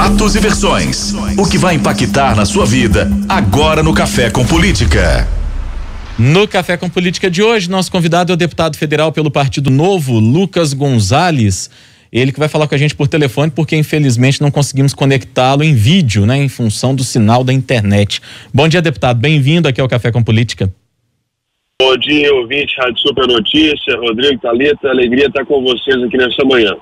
Fatos e versões. O que vai impactar na sua vida agora no Café com Política. No Café com Política de hoje, nosso convidado é o deputado federal pelo Partido Novo, Lucas Gonzalez. Ele que vai falar com a gente por telefone, porque infelizmente não conseguimos conectá-lo em vídeo, né, em função do sinal da internet. Bom dia, deputado. Bem-vindo aqui ao Café com Política. Bom dia, ouvinte Rádio Super Notícia, Rodrigo, Thalita, alegria estar com vocês aqui nesta manhã.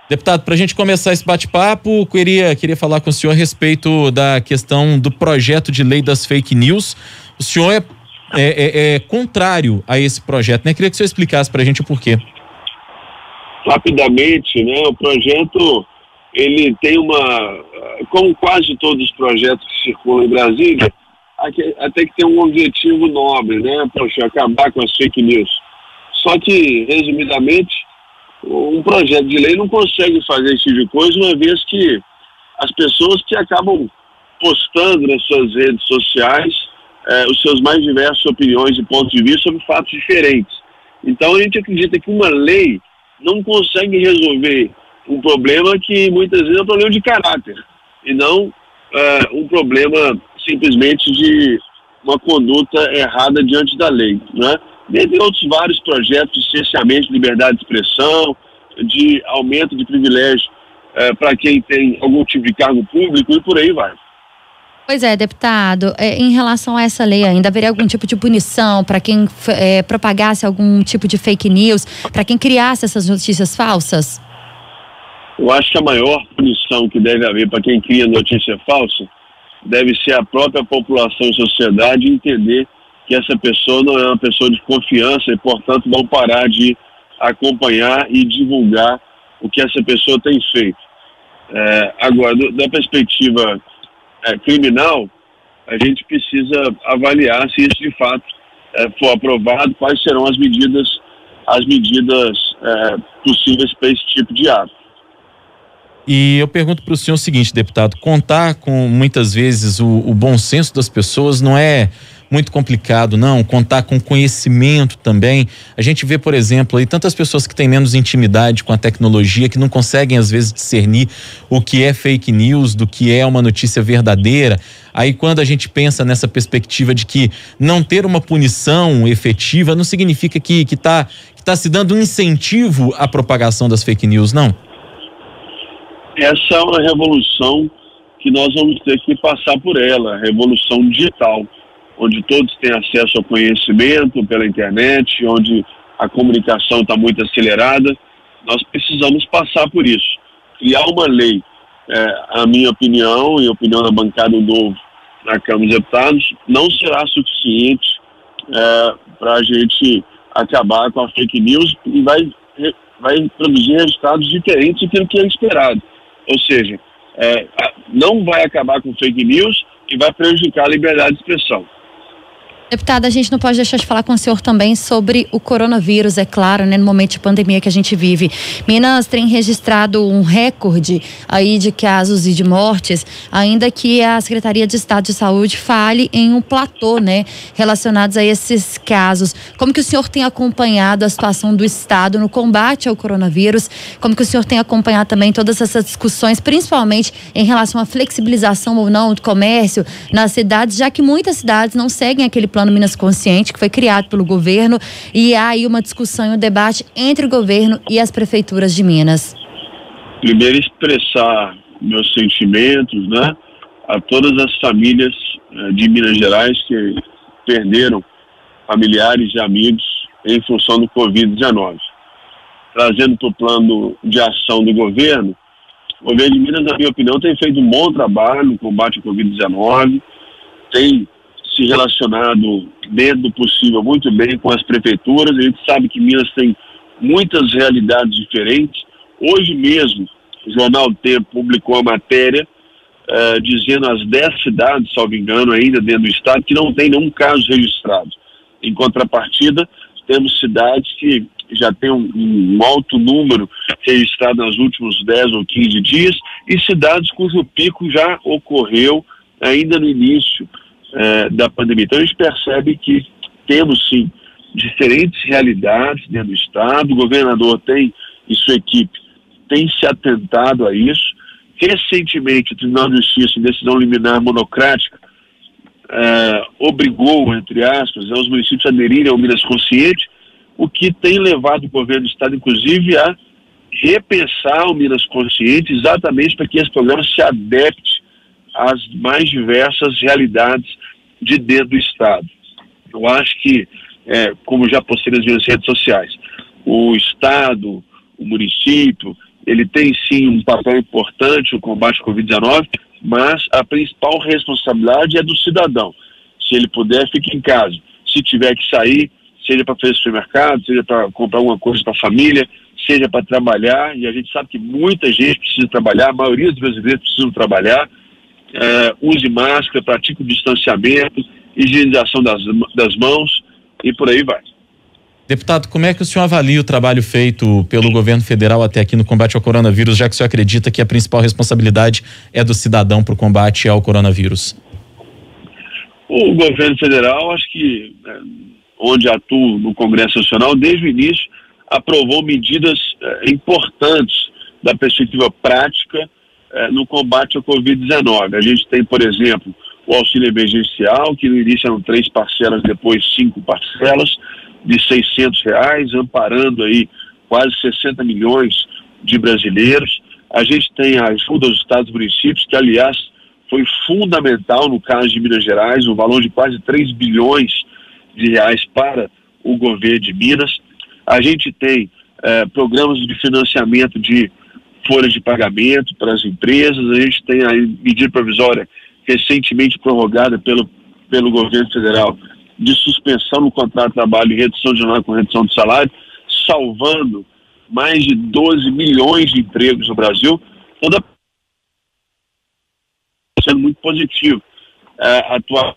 Deputado, para a gente começar esse bate-papo, queria falar com o senhor a respeito da questão do projeto de lei das fake news. O senhor é contrário a esse projeto, né? Queria que o senhor explicasse para a gente o porquê. Rapidamente, né? O projeto, ele tem como quase todos os projetos que circulam em Brasília, até que tem um objetivo nobre, né? Poxa, acabar com as fake news. Só que, resumidamente, um projeto de lei não consegue fazer esse tipo de coisa, uma vez que as pessoas que acabam postando nas suas redes sociais os seus mais diversas opiniões e pontos de vista sobre fatos diferentes. Então a gente acredita que uma lei não consegue resolver um problema que muitas vezes é um problema de caráter e não um problema simplesmente de uma conduta errada diante da lei, né? Dentre outros vários projetos de cerceamento de liberdade de expressão, de aumento de privilégio para quem tem algum tipo de cargo público e por aí vai. Pois é, deputado, em relação a essa lei ainda, haveria algum tipo de punição para quem propagasse algum tipo de fake news, para quem criasse essas notícias falsas? Eu acho que a maior punição que deve haver para quem cria notícia falsa deve ser a própria população e sociedade entender que essa pessoa não é uma pessoa de confiança e, portanto, vão parar de acompanhar e divulgar o que essa pessoa tem feito. Agora, da perspectiva criminal, a gente precisa avaliar se isso de fato for aprovado, quais serão as medidas possíveis para esse tipo de ato. E eu pergunto para o senhor o seguinte, deputado, contar com muitas vezes o bom senso das pessoas não é muito complicado, não, contar com conhecimento também. A gente vê, por exemplo, aí tantas pessoas que têm menos intimidade com a tecnologia, que não conseguem às vezes discernir o que é fake news, do que é uma notícia verdadeira. Aí quando a gente pensa nessa perspectiva de que não ter uma punição efetiva não significa que tá se dando um incentivo à propagação das fake news, não? Essa é uma revolução que nós vamos ter que passar por ela, a revolução digital, onde todos têm acesso ao conhecimento pela internet, onde a comunicação está muito acelerada. Nós precisamos passar por isso. Criar uma lei, a minha opinião e a opinião da bancada do Novo na Câmara dos Deputados, não será suficiente para a gente acabar com a fake news e vai produzir resultados diferentes daquilo que é esperado. Ou seja, não vai acabar com fake news e vai prejudicar a liberdade de expressão. Deputada, a gente não pode deixar de falar com o senhor também sobre o coronavírus, é claro, né, no momento de pandemia que a gente vive. Minas tem registrado um recorde aí de casos e de mortes, ainda que a Secretaria de Estado de Saúde fale em um platô, né, relacionados a esses casos. Como que o senhor tem acompanhado a situação do Estado no combate ao coronavírus? Como que o senhor tem acompanhado também todas essas discussões, principalmente em relação à flexibilização ou não do comércio nas cidades, já que muitas cidades não seguem aquele plano Minas Consciente, que foi criado pelo governo, e há aí uma discussão e um debate entre o governo e as prefeituras de Minas. Primeiro, expressar meus sentimentos, né, a todas as famílias de Minas Gerais que perderam familiares e amigos em função do Covid-19. Trazendo para o plano de ação do governo, o governo de Minas, na minha opinião, tem feito um bom trabalho no combate ao Covid-19, tem se relacionado, dentro do possível, muito bem com as prefeituras. A gente sabe que Minas tem muitas realidades diferentes. Hoje mesmo, o Jornal do Tempo publicou uma matéria dizendo as 10 cidades, salvo engano, ainda dentro do estado, que não tem nenhum caso registrado. Em contrapartida, temos cidades que já têm um alto número registrado nos últimos 10 ou 15 dias e cidades cujo pico já ocorreu ainda no início da pandemia. Então a gente percebe que temos sim diferentes realidades dentro do estado. O governador e sua equipe têm se atentado a isso Recentemente, o Tribunal de Justiça, em decisão liminar monocrática, obrigou, entre aspas, os municípios a aderirem ao Minas Consciente, o que tem levado o governo do estado, inclusive, a repensar o Minas Consciente exatamente para que esse programa se adapte às mais diversas realidades de dentro do estado. Eu acho que, como já postei nas minhas redes sociais, o estado, o município, ele tem sim um papel importante no combate à Covid-19, mas a principal responsabilidade é do cidadão. Se ele puder, fique em casa. Se tiver que sair, seja para fazer supermercado, seja para comprar alguma coisa para a família, seja para trabalhar, e a gente sabe que muita gente precisa trabalhar, a maioria dos brasileiros precisam trabalhar, use máscara, pratique o distanciamento, higienização das mãos e por aí vai. Deputado, como é que o senhor avalia o trabalho feito pelo governo federal até aqui no combate ao coronavírus, já que o senhor acredita que a principal responsabilidade é do cidadão para o combate ao coronavírus? O governo federal, acho que, onde atuo no Congresso Nacional, desde o início, aprovou medidas importantes da perspectiva prática no combate ao Covid-19. A gente tem, por exemplo, o auxílio emergencial, que no início eram 3 parcelas, depois 5 parcelas, de R$600, amparando aí quase 60 milhões de brasileiros. A gente tem a ajuda aos estados e municípios, que aliás foi fundamental no caso de Minas Gerais, um valor de quase 3 bilhões de reais para o governo de Minas. A gente tem programas de financiamento de folhas de pagamento para as empresas. A gente tem a medida provisória recentemente prorrogada pelo governo federal de suspensão no contrato de trabalho e redução de jornada com redução de salário, salvando mais de 12 milhões de empregos no Brasil, toda sendo muito positivo. Atuar.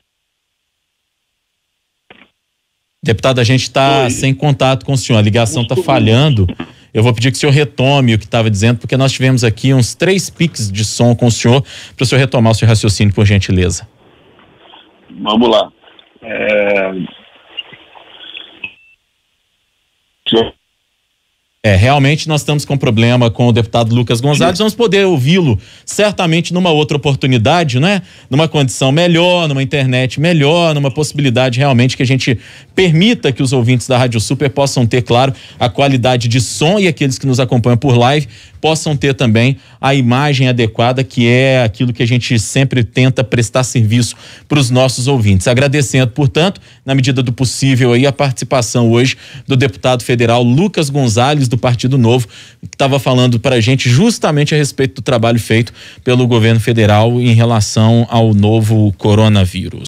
Deputado, a gente está sem contato com o senhor, a ligação está falhando. Eu vou pedir que o senhor retome o que estava dizendo, porque nós tivemos aqui uns 3 piques de som com o senhor, para o senhor retomar o seu raciocínio, por gentileza. Vamos lá. Realmente nós estamos com problema com o deputado Lucas Gonzalez. Vamos poder ouvi-lo certamente numa outra oportunidade, né? Numa condição melhor, numa internet melhor, numa possibilidade realmente que a gente permita que os ouvintes da Rádio Super possam ter, claro, a qualidade de som, e aqueles que nos acompanham por live possam ter também a imagem adequada, que é aquilo que a gente sempre tenta prestar serviço para os nossos ouvintes. Agradecendo, portanto, na medida do possível aí a participação hoje do deputado federal Lucas Gonzalez, do Partido Novo, que estava falando para a gente justamente a respeito do trabalho feito pelo governo federal em relação ao novo coronavírus.